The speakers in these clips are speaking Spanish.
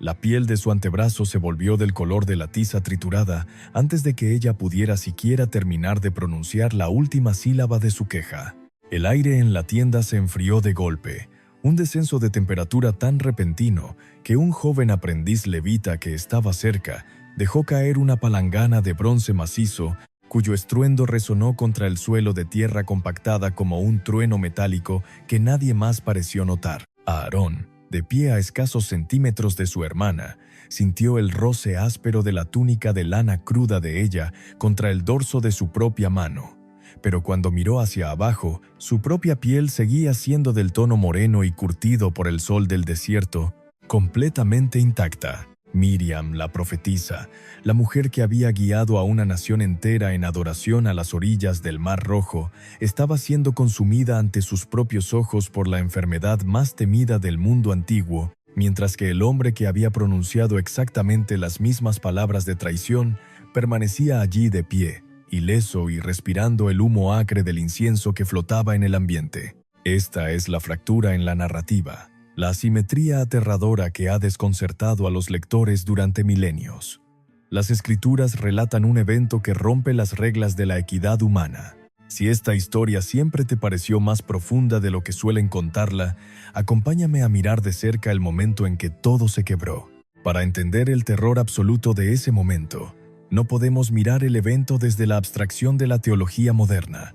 La piel de su antebrazo se volvió del color de la tiza triturada antes de que ella pudiera siquiera terminar de pronunciar la última sílaba de su queja. El aire en la tienda se enfrió de golpe, un descenso de temperatura tan repentino que un joven aprendiz levita que estaba cerca dejó caer una palangana de bronce macizo cuyo estruendo resonó contra el suelo de tierra compactada como un trueno metálico que nadie más pareció notar. Aarón, de pie a escasos centímetros de su hermana, sintió el roce áspero de la túnica de lana cruda de ella contra el dorso de su propia mano. Pero cuando miró hacia abajo, su propia piel seguía siendo del tono moreno y curtido por el sol del desierto, completamente intacta. Miriam, la profetisa, la mujer que había guiado a una nación entera en adoración a las orillas del Mar Rojo, estaba siendo consumida ante sus propios ojos por la enfermedad más temida del mundo antiguo, mientras que el hombre que había pronunciado exactamente las mismas palabras de traición permanecía allí de pie, ileso y respirando el humo acre del incienso que flotaba en el ambiente. Esta es la fractura en la narrativa, la asimetría aterradora que ha desconcertado a los lectores durante milenios. Las escrituras relatan un evento que rompe las reglas de la equidad humana. Si esta historia siempre te pareció más profunda de lo que suelen contarla, acompáñame a mirar de cerca el momento en que todo se quebró. Para entender el terror absoluto de ese momento, no podemos mirar el evento desde la abstracción de la teología moderna,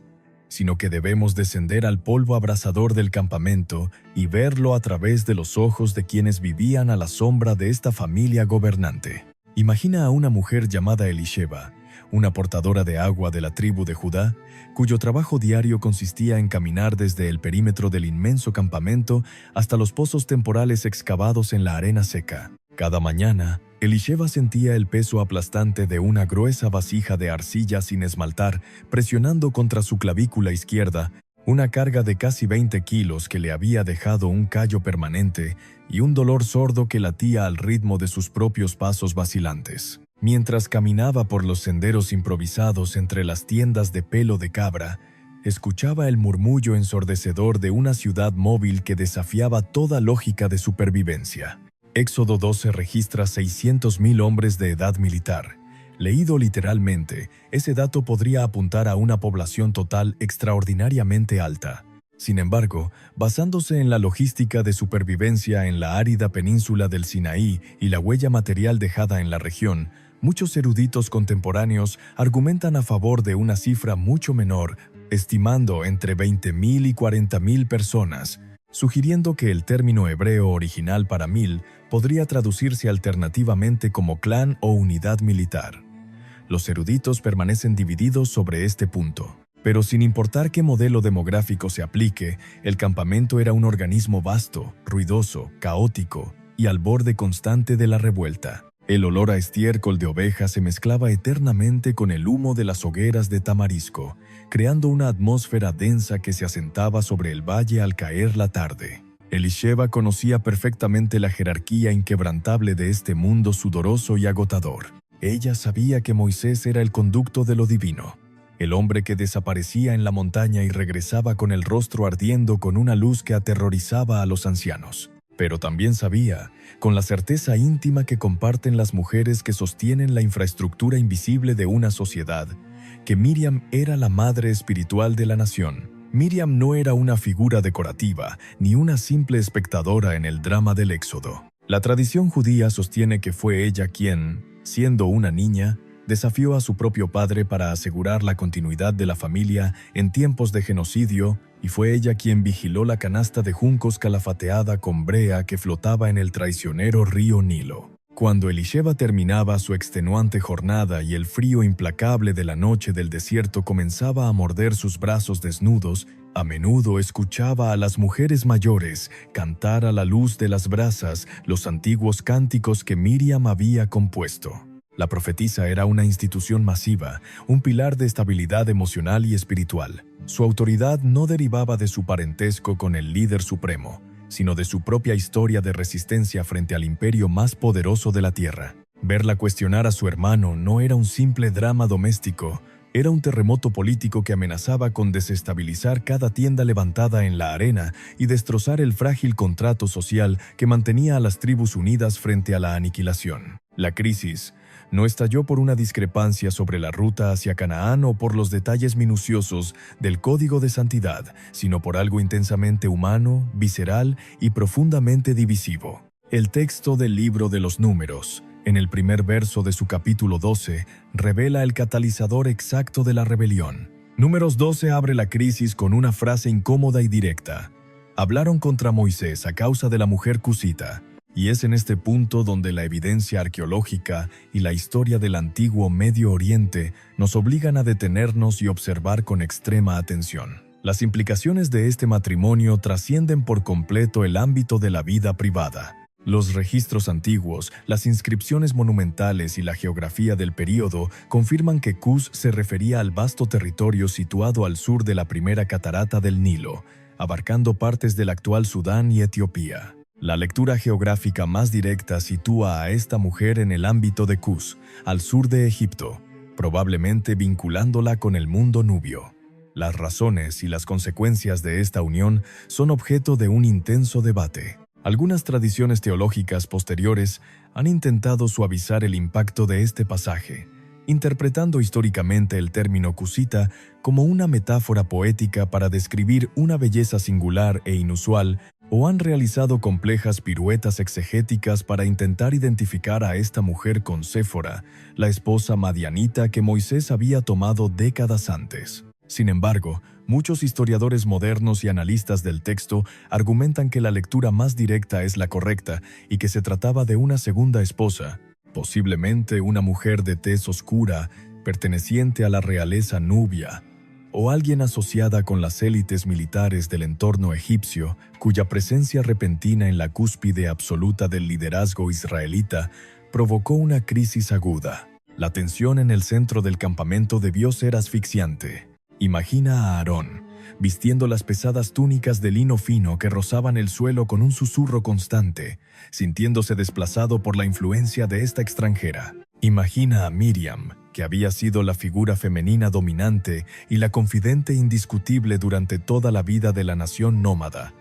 sino que debemos descender al polvo abrasador del campamento y verlo a través de los ojos de quienes vivían a la sombra de esta familia gobernante. Imagina a una mujer llamada Elisheba, una portadora de agua de la tribu de Judá, cuyo trabajo diario consistía en caminar desde el perímetro del inmenso campamento hasta los pozos temporales excavados en la arena seca. Cada mañana, Elisheba sentía el peso aplastante de una gruesa vasija de arcilla sin esmaltar presionando contra su clavícula izquierda, una carga de casi 20 kilos que le había dejado un callo permanente y un dolor sordo que latía al ritmo de sus propios pasos vacilantes. Mientras caminaba por los senderos improvisados entre las tiendas de pelo de cabra, escuchaba el murmullo ensordecedor de una ciudad móvil que desafiaba toda lógica de supervivencia. Éxodo 12 registra 600.000 hombres de edad militar. Leído literalmente, ese dato podría apuntar a una población total extraordinariamente alta. Sin embargo, basándose en la logística de supervivencia en la árida península del Sinaí y la huella material dejada en la región, muchos eruditos contemporáneos argumentan a favor de una cifra mucho menor, estimando entre 20.000 y 40.000 personas, sugiriendo que el término hebreo original para 1000 podría traducirse alternativamente como clan o unidad militar. Los eruditos permanecen divididos sobre este punto. Pero sin importar qué modelo demográfico se aplique, el campamento era un organismo vasto, ruidoso, caótico y al borde constante de la revuelta. El olor a estiércol de oveja se mezclaba eternamente con el humo de las hogueras de tamarisco, creando una atmósfera densa que se asentaba sobre el valle al caer la tarde. Elisheba conocía perfectamente la jerarquía inquebrantable de este mundo sudoroso y agotador. Ella sabía que Moisés era el conducto de lo divino, el hombre que desaparecía en la montaña y regresaba con el rostro ardiendo con una luz que aterrorizaba a los ancianos. Pero también sabía, con la certeza íntima que comparten las mujeres que sostienen la infraestructura invisible de una sociedad, que Miriam era la madre espiritual de la nación. Miriam no era una figura decorativa, ni una simple espectadora en el drama del Éxodo. La tradición judía sostiene que fue ella quien, siendo una niña, desafió a su propio padre para asegurar la continuidad de la familia en tiempos de genocidio, y fue ella quien vigiló la canasta de juncos calafateada con brea que flotaba en el traicionero río Nilo. Cuando Elisheba terminaba su extenuante jornada y el frío implacable de la noche del desierto comenzaba a morder sus brazos desnudos, a menudo escuchaba a las mujeres mayores cantar a la luz de las brasas los antiguos cánticos que Miriam había compuesto. La profetisa era una institución masiva, un pilar de estabilidad emocional y espiritual. Su autoridad no derivaba de su parentesco con el líder supremo, sino de su propia historia de resistencia frente al imperio más poderoso de la tierra. Verla cuestionar a su hermano no era un simple drama doméstico, Era un terremoto político que amenazaba con desestabilizar cada tienda levantada en la arena y destrozar el frágil contrato social que mantenía a las tribus unidas frente a la aniquilación. La crisis no estalló por una discrepancia sobre la ruta hacia Canaán o por los detalles minuciosos del código de santidad, sino por algo intensamente humano, visceral y profundamente divisivo. El texto del libro de los Números, en el primer verso de su capítulo 12, revela el catalizador exacto de la rebelión. Números 12 abre la crisis con una frase incómoda y directa. Hablaron contra Moisés a causa de la mujer cusita. Y es en este punto donde la evidencia arqueológica y la historia del antiguo Medio Oriente nos obligan a detenernos y observar con extrema atención. Las implicaciones de este matrimonio trascienden por completo el ámbito de la vida privada. Los registros antiguos, las inscripciones monumentales y la geografía del período confirman que Cus se refería al vasto territorio situado al sur de la primera catarata del Nilo, abarcando partes del actual Sudán y Etiopía. La lectura geográfica más directa sitúa a esta mujer en el ámbito de Cus, al sur de Egipto, probablemente vinculándola con el mundo nubio. Las razones y las consecuencias de esta unión son objeto de un intenso debate. Algunas tradiciones teológicas posteriores han intentado suavizar el impacto de este pasaje, interpretando históricamente el término cusita como una metáfora poética para describir una belleza singular e inusual, o han realizado complejas piruetas exegéticas para intentar identificar a esta mujer con Séfora, la esposa madianita que Moisés había tomado décadas antes. Sin embargo, muchos historiadores modernos y analistas del texto argumentan que la lectura más directa es la correcta y que se trataba de una segunda esposa, posiblemente una mujer de tez oscura, perteneciente a la realeza nubia, o alguien asociada con las élites militares del entorno egipcio, cuya presencia repentina en la cúspide absoluta del liderazgo israelita provocó una crisis aguda. La tensión en el centro del campamento debió ser asfixiante. Imagina a Aarón, vistiendo las pesadas túnicas de lino fino que rozaban el suelo con un susurro constante, sintiéndose desplazado por la influencia de esta extranjera. Imagina a Miriam, que había sido la figura femenina dominante y la confidente indiscutible durante toda la vida de la nación nómada,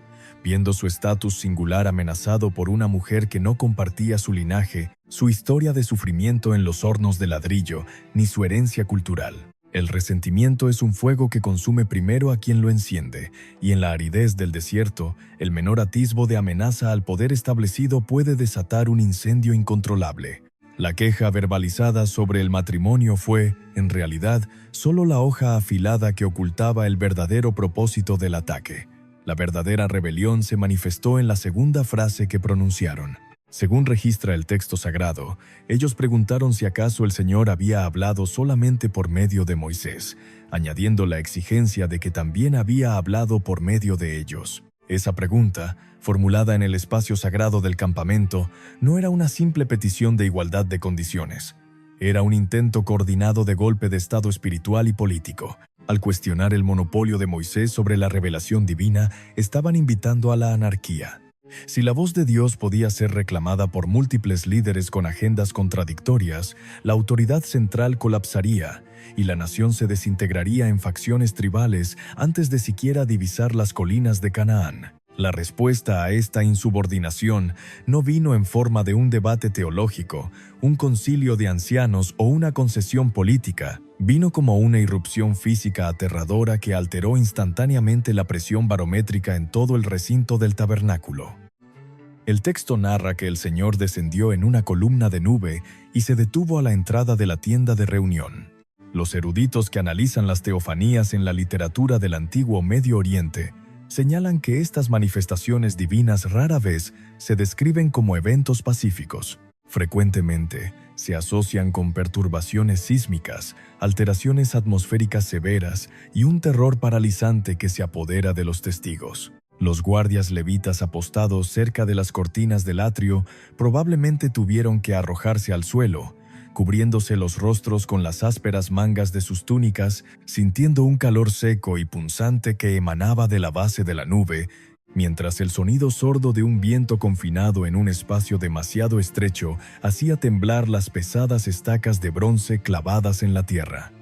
viendo su estatus singular amenazado por una mujer que no compartía su linaje, su historia de sufrimiento en los hornos de ladrillo, ni su herencia cultural. El resentimiento es un fuego que consume primero a quien lo enciende, y en la aridez del desierto, el menor atisbo de amenaza al poder establecido puede desatar un incendio incontrolable. La queja verbalizada sobre el matrimonio fue, en realidad, solo la hoja afilada que ocultaba el verdadero propósito del ataque. La verdadera rebelión se manifestó en la segunda frase que pronunciaron. Según registra el texto sagrado, ellos preguntaron si acaso el Señor había hablado solamente por medio de Moisés, añadiendo la exigencia de que también había hablado por medio de ellos. Esa pregunta, formulada en el espacio sagrado del campamento, no era una simple petición de igualdad de condiciones. Era un intento coordinado de golpe de estado espiritual y político. Al cuestionar el monopolio de Moisés sobre la revelación divina, estaban invitando a la anarquía. Si la voz de Dios podía ser reclamada por múltiples líderes con agendas contradictorias, la autoridad central colapsaría y la nación se desintegraría en facciones tribales antes de siquiera divisar las colinas de Canaán. La respuesta a esta insubordinación no vino en forma de un debate teológico, un concilio de ancianos o una concesión política. Vino como una irrupción física aterradora que alteró instantáneamente la presión barométrica en todo el recinto del tabernáculo. El texto narra que el Señor descendió en una columna de nube y se detuvo a la entrada de la tienda de reunión. Los eruditos que analizan las teofanías en la literatura del antiguo Medio Oriente señalan que estas manifestaciones divinas rara vez se describen como eventos pacíficos. Frecuentemente, se asocian con perturbaciones sísmicas, alteraciones atmosféricas severas y un terror paralizante que se apodera de los testigos. Los guardias levitas apostados cerca de las cortinas del atrio probablemente tuvieron que arrojarse al suelo, cubriéndose los rostros con las ásperas mangas de sus túnicas, sintiendo un calor seco y punzante que emanaba de la base de la nube, mientras el sonido sordo de un viento confinado en un espacio demasiado estrecho hacía temblar las pesadas estacas de bronce clavadas en la tierra.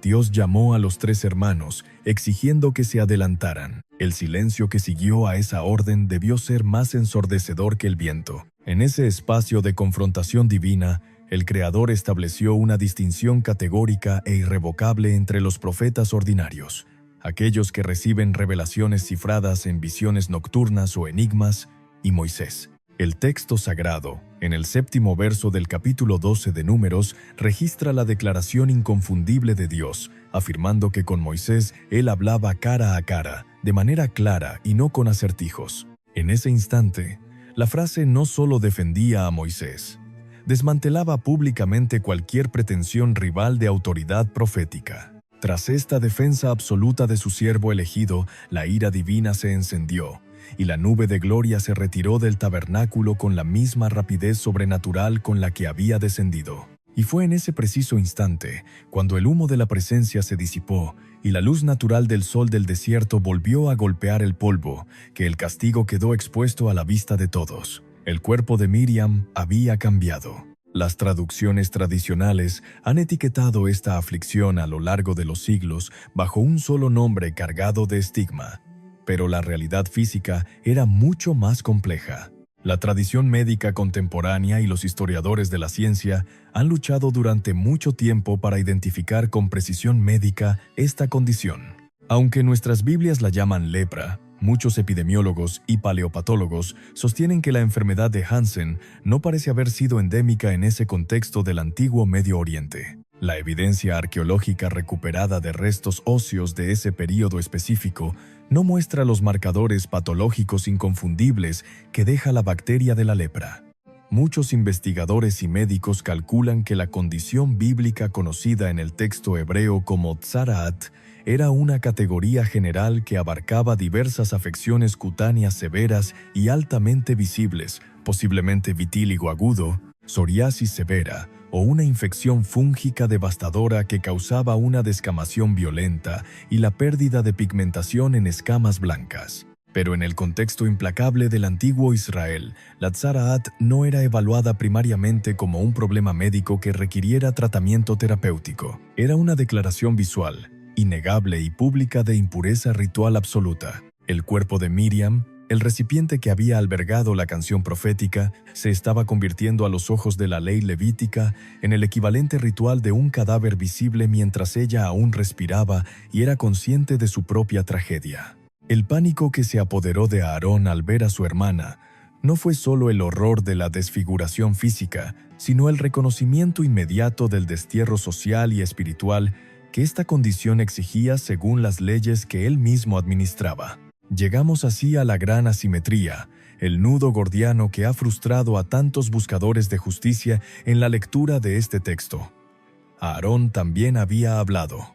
Dios llamó a los 3 hermanos, exigiendo que se adelantaran. El silencio que siguió a esa orden debió ser más ensordecedor que el viento. En ese espacio de confrontación divina, el Creador estableció una distinción categórica e irrevocable entre los profetas ordinarios, aquellos que reciben revelaciones cifradas en visiones nocturnas o enigmas, y Moisés. El texto sagrado, en el 7º verso del capítulo 12 de Números, registra la declaración inconfundible de Dios, afirmando que con Moisés él hablaba cara a cara, de manera clara y no con acertijos. En ese instante, la frase no solo defendía a Moisés, desmantelaba públicamente cualquier pretensión rival de autoridad profética. Tras esta defensa absoluta de su siervo elegido, la ira divina se encendió, y la nube de gloria se retiró del tabernáculo con la misma rapidez sobrenatural con la que había descendido. Y fue en ese preciso instante, cuando el humo de la presencia se disipó y la luz natural del sol del desierto volvió a golpear el polvo, que el castigo quedó expuesto a la vista de todos. El cuerpo de Miriam había cambiado. Las traducciones tradicionales han etiquetado esta aflicción a lo largo de los siglos bajo un solo nombre cargado de estigma, pero la realidad física era mucho más compleja. La tradición médica contemporánea y los historiadores de la ciencia han luchado durante mucho tiempo para identificar con precisión médica esta condición. Aunque nuestras Biblias la llaman lepra, muchos epidemiólogos y paleopatólogos sostienen que la enfermedad de Hansen no parece haber sido endémica en ese contexto del antiguo Medio Oriente. La evidencia arqueológica recuperada de restos óseos de ese período específico no muestra los marcadores patológicos inconfundibles que deja la bacteria de la lepra. Muchos investigadores y médicos calculan que la condición bíblica conocida en el texto hebreo como tzaraat era una categoría general que abarcaba diversas afecciones cutáneas severas y altamente visibles, posiblemente vitíligo agudo, psoriasis severa o una infección fúngica devastadora que causaba una descamación violenta y la pérdida de pigmentación en escamas blancas. Pero en el contexto implacable del antiguo Israel, la tzaraat no era evaluada primariamente como un problema médico que requiriera tratamiento terapéutico. Era una declaración visual, innegable y pública de impureza ritual absoluta. El cuerpo de Miriam, el recipiente que había albergado la canción profética, se estaba convirtiendo a los ojos de la ley levítica en el equivalente ritual de un cadáver visible mientras ella aún respiraba y era consciente de su propia tragedia. El pánico que se apoderó de Aarón al ver a su hermana no fue solo el horror de la desfiguración física, sino el reconocimiento inmediato del destierro social y espiritual que esta condición exigía según las leyes que él mismo administraba. Llegamos así a la gran asimetría, el nudo gordiano que ha frustrado a tantos buscadores de justicia en la lectura de este texto. Aarón también había hablado.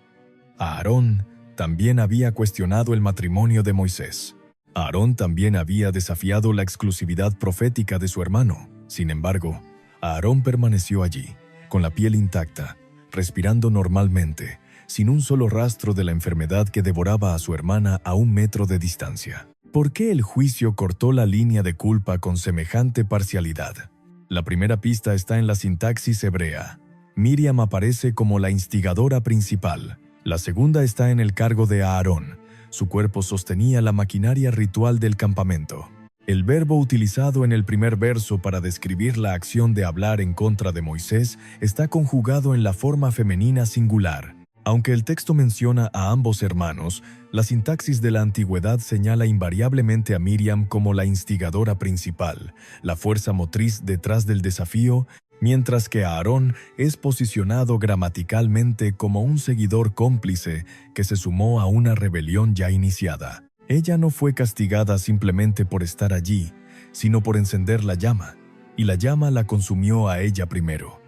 Aarón también había cuestionado el matrimonio de Moisés. Aarón también había desafiado la exclusividad profética de su hermano. Sin embargo, Aarón permaneció allí, con la piel intacta, respirando normalmente, sin un solo rastro de la enfermedad que devoraba a su hermana a 1 metro de distancia. ¿Por qué el juicio cortó la línea de culpa con semejante parcialidad? La primera pista está en la sintaxis hebrea. Miriam aparece como la instigadora principal. La segunda está en el cargo de Aarón. Su cuerpo sostenía la maquinaria ritual del campamento. El verbo utilizado en el primer verso para describir la acción de hablar en contra de Moisés está conjugado en la forma femenina singular. Aunque el texto menciona a ambos hermanos, la sintaxis de la antigüedad señala invariablemente a Miriam como la instigadora principal, la fuerza motriz detrás del desafío, mientras que Aarón es posicionado gramaticalmente como un seguidor cómplice que se sumó a una rebelión ya iniciada. Ella no fue castigada simplemente por estar allí, sino por encender la llama, y la llama la consumió a ella primero.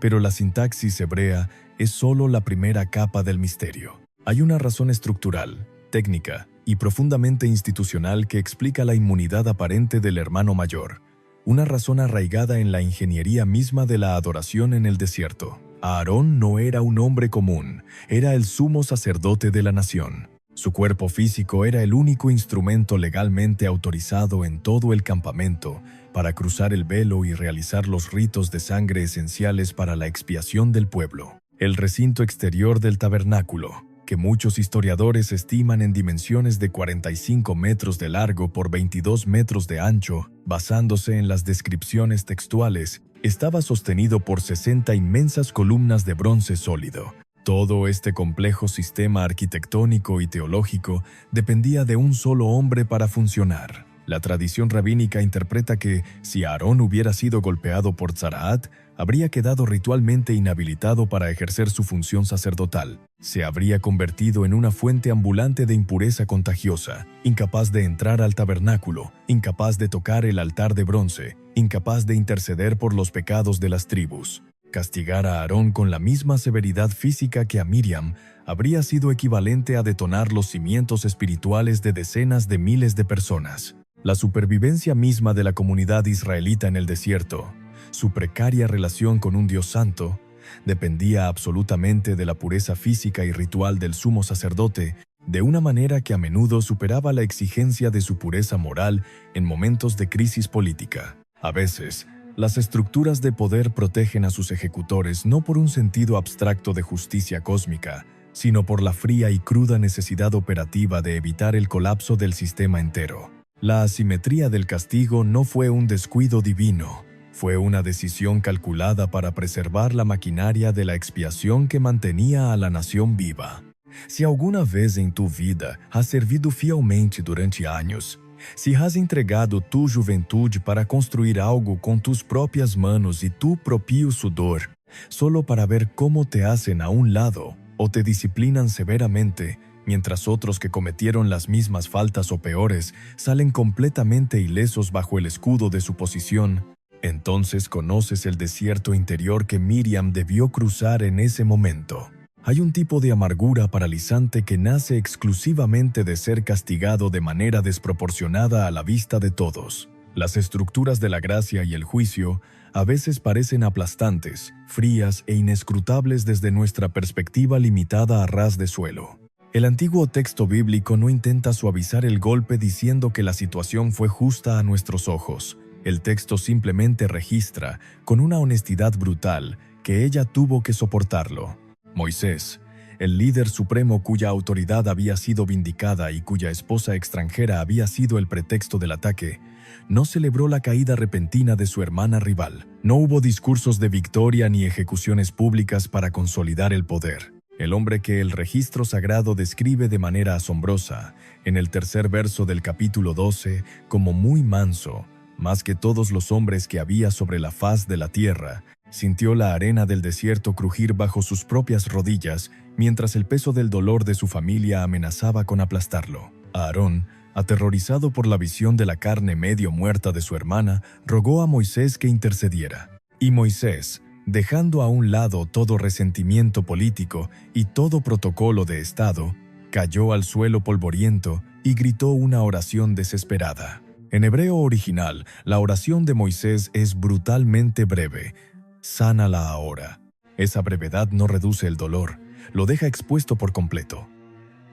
Pero la sintaxis hebrea es solo la primera capa del misterio. Hay una razón estructural, técnica y profundamente institucional que explica la inmunidad aparente del hermano mayor, una razón arraigada en la ingeniería misma de la adoración en el desierto. Aarón no era un hombre común, era el sumo sacerdote de la nación. Su cuerpo físico era el único instrumento legalmente autorizado en todo el campamento para cruzar el velo y realizar los ritos de sangre esenciales para la expiación del pueblo. El recinto exterior del tabernáculo, que muchos historiadores estiman en dimensiones de 45 metros de largo por 22 metros de ancho, basándose en las descripciones textuales, estaba sostenido por 60 inmensas columnas de bronce sólido. Todo este complejo sistema arquitectónico y teológico dependía de un solo hombre para funcionar. La tradición rabínica interpreta que, si Aarón hubiera sido golpeado por Tzaraat, habría quedado ritualmente inhabilitado para ejercer su función sacerdotal. Se habría convertido en una fuente ambulante de impureza contagiosa, incapaz de entrar al tabernáculo, incapaz de tocar el altar de bronce, incapaz de interceder por los pecados de las tribus. Castigar a Aarón con la misma severidad física que a Miriam habría sido equivalente a detonar los cimientos espirituales de decenas de miles de personas. La supervivencia misma de la comunidad israelita en el desierto, su precaria relación con un Dios santo, dependía absolutamente de la pureza física y ritual del sumo sacerdote, de una manera que a menudo superaba la exigencia de su pureza moral en momentos de crisis política. A veces, las estructuras de poder protegen a sus ejecutores no por un sentido abstracto de justicia cósmica, sino por la fría y cruda necesidad operativa de evitar el colapso del sistema entero. La asimetría del castigo no fue un descuido divino, fue una decisión calculada para preservar la maquinaria de la expiación que mantenía a la nación viva. Si alguna vez en tu vida has servido fielmente durante años, si has entregado tu juventude para construir algo con tus propias manos y tu propio sudor, solo para ver cómo te hacen a un lado o te disciplinan severamente, mientras otros que cometieron las mismas faltas o peores salen completamente ilesos bajo el escudo de su posición, entonces conoces el desierto interior que Miriam debió cruzar en ese momento. Hay un tipo de amargura paralizante que nace exclusivamente de ser castigado de manera desproporcionada a la vista de todos. Las estructuras de la gracia y el juicio a veces parecen aplastantes, frías e inescrutables desde nuestra perspectiva limitada a ras de suelo. El antiguo texto bíblico no intenta suavizar el golpe diciendo que la situación fue justa a nuestros ojos. El texto simplemente registra, con una honestidad brutal, que ella tuvo que soportarlo. Moisés, el líder supremo cuya autoridad había sido vindicada y cuya esposa extranjera había sido el pretexto del ataque, no celebró la caída repentina de su hermana rival. No hubo discursos de victoria ni ejecuciones públicas para consolidar el poder. El hombre que el registro sagrado describe de manera asombrosa, en el tercer verso del capítulo 12, como muy manso, más que todos los hombres que había sobre la faz de la tierra, sintió la arena del desierto crujir bajo sus propias rodillas, mientras el peso del dolor de su familia amenazaba con aplastarlo. Aarón, aterrorizado por la visión de la carne medio muerta de su hermana, rogó a Moisés que intercediera. Y Moisés, dejando a un lado todo resentimiento político y todo protocolo de Estado, cayó al suelo polvoriento y gritó una oración desesperada. En hebreo original, la oración de Moisés es brutalmente breve: «Sánala ahora». Esa brevedad no reduce el dolor, lo deja expuesto por completo.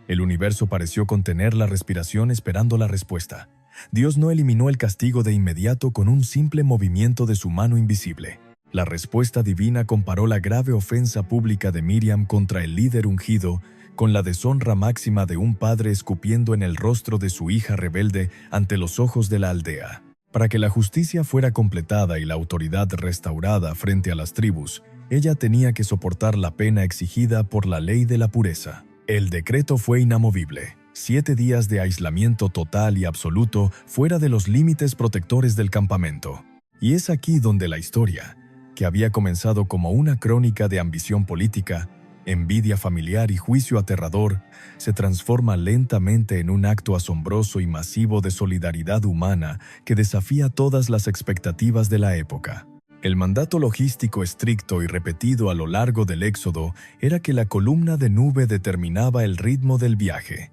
El universo pareció contener la respiración esperando la respuesta. Dios no eliminó el castigo de inmediato con un simple movimiento de su mano invisible. La respuesta divina comparó la grave ofensa pública de Miriam contra el líder ungido con la deshonra máxima de un padre escupiendo en el rostro de su hija rebelde ante los ojos de la aldea. Para que la justicia fuera completada y la autoridad restaurada frente a las tribus, ella tenía que soportar la pena exigida por la ley de la pureza. El decreto fue inamovible: 7 días de aislamiento total y absoluto fuera de los límites protectores del campamento. Y es aquí donde la historia, que había comenzado como una crónica de ambición política, envidia familiar y juicio aterrador, se transforma lentamente en un acto asombroso y masivo de solidaridad humana que desafía todas las expectativas de la época. El mandato logístico estricto y repetido a lo largo del Éxodo era que la columna de nube determinaba el ritmo del viaje.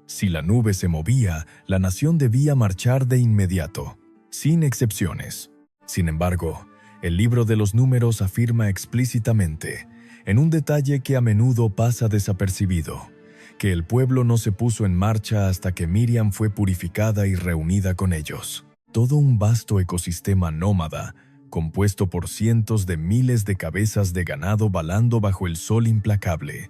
Si la nube se movía, la nación debía marchar de inmediato, sin excepciones. Sin embargo, el libro de los Números afirma explícitamente, en un detalle que a menudo pasa desapercibido, que el pueblo no se puso en marcha hasta que Miriam fue purificada y reunida con ellos. Todo un vasto ecosistema nómada, compuesto por cientos de miles de cabezas de ganado balando bajo el sol implacable,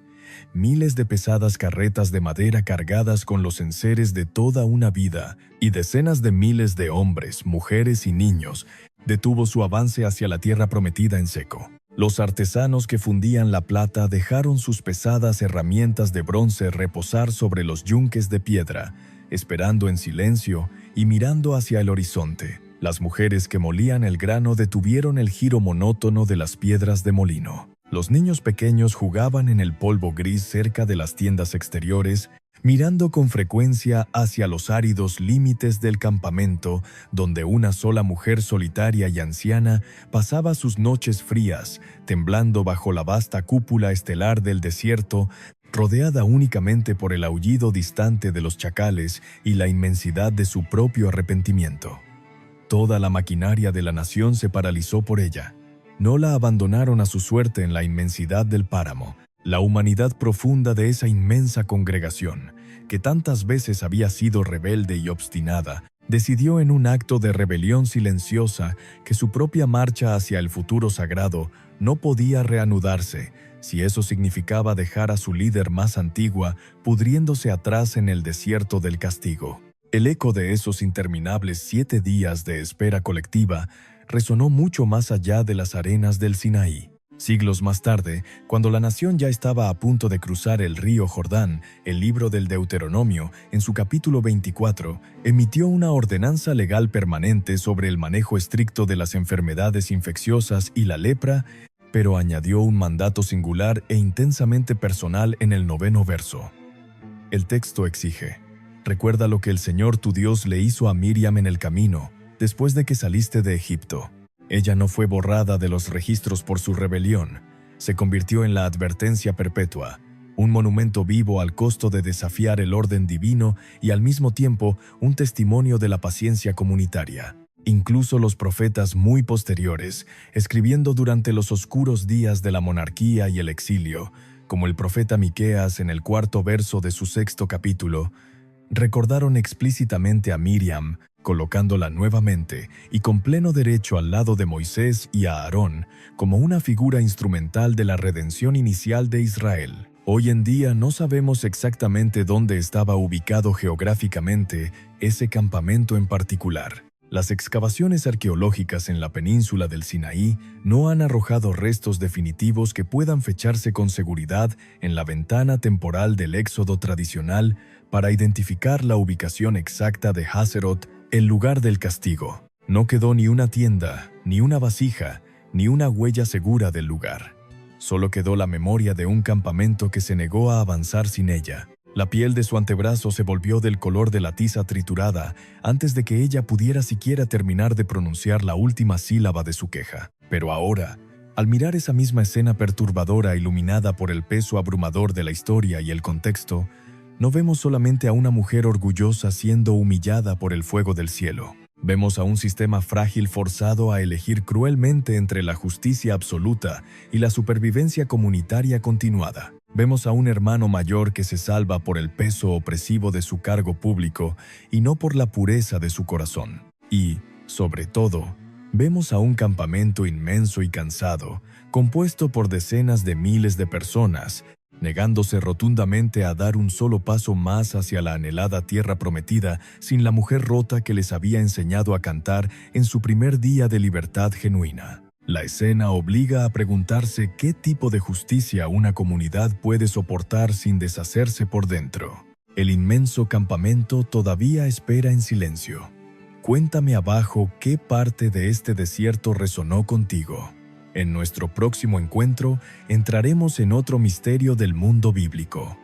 miles de pesadas carretas de madera cargadas con los enseres de toda una vida, y decenas de miles de hombres, mujeres y niños, detuvo su avance hacia la tierra prometida en seco. Los artesanos que fundían la plata dejaron sus pesadas herramientas de bronce reposar sobre los yunques de piedra, esperando en silencio y mirando hacia el horizonte. Las mujeres que molían el grano detuvieron el giro monótono de las piedras de molino. Los niños pequeños jugaban en el polvo gris cerca de las tiendas exteriores, mirando con frecuencia hacia los áridos límites del campamento, donde una sola mujer solitaria y anciana pasaba sus noches frías, temblando bajo la vasta cúpula estelar del desierto, rodeada únicamente por el aullido distante de los chacales y la inmensidad de su propio arrepentimiento. Toda la maquinaria de la nación se paralizó por ella. No la abandonaron a su suerte en la inmensidad del páramo. La humanidad profunda de esa inmensa congregación, que tantas veces había sido rebelde y obstinada, decidió en un acto de rebelión silenciosa que su propia marcha hacia el futuro sagrado no podía reanudarse, si eso significaba dejar a su líder más antigua pudriéndose atrás en el desierto del castigo. El eco de esos interminables 7 días de espera colectiva resonó mucho más allá de las arenas del Sinaí. Siglos más tarde, cuando la nación ya estaba a punto de cruzar el río Jordán, el libro del Deuteronomio, en su capítulo 24, emitió una ordenanza legal permanente sobre el manejo estricto de las enfermedades infecciosas y la lepra, pero añadió un mandato singular e intensamente personal en el 9º verso. El texto exige: recuerda lo que el Señor tu Dios le hizo a Miriam en el camino, después de que saliste de Egipto. Ella no fue borrada de los registros por su rebelión. Se convirtió en la advertencia perpetua, un monumento vivo al costo de desafiar el orden divino y al mismo tiempo un testimonio de la paciencia comunitaria. Incluso los profetas muy posteriores, escribiendo durante los oscuros días de la monarquía y el exilio, como el profeta Miqueas en el 4º verso de su 6º capítulo, recordaron explícitamente a Miriam, colocándola nuevamente y con pleno derecho al lado de Moisés y a Aarón, como una figura instrumental de la redención inicial de Israel. Hoy en día no sabemos exactamente dónde estaba ubicado geográficamente ese campamento en particular. Las excavaciones arqueológicas en la península del Sinaí no han arrojado restos definitivos que puedan fecharse con seguridad en la ventana temporal del éxodo tradicional para identificar la ubicación exacta de Hazerot, el lugar del castigo. No quedó ni una tienda, ni una vasija, ni una huella segura del lugar. Solo quedó la memoria de un campamento que se negó a avanzar sin ella. La piel de su antebrazo se volvió del color de la tiza triturada antes de que ella pudiera siquiera terminar de pronunciar la última sílaba de su queja. Pero ahora, al mirar esa misma escena perturbadora iluminada por el peso abrumador de la historia y el contexto, no vemos solamente a una mujer orgullosa siendo humillada por el fuego del cielo. Vemos a un sistema frágil forzado a elegir cruelmente entre la justicia absoluta y la supervivencia comunitaria continuada. Vemos a un hermano mayor que se salva por el peso opresivo de su cargo público y no por la pureza de su corazón. Y, sobre todo, vemos a un campamento inmenso y cansado, compuesto por decenas de miles de personas, negándose rotundamente a dar un solo paso más hacia la anhelada tierra prometida sin la mujer rota que les había enseñado a cantar en su primer día de libertad genuina. La escena obliga a preguntarse qué tipo de justicia una comunidad puede soportar sin deshacerse por dentro. El inmenso campamento todavía espera en silencio. Cuéntame abajo qué parte de este desierto resonó contigo. En nuestro próximo encuentro entraremos en otro misterio del mundo bíblico.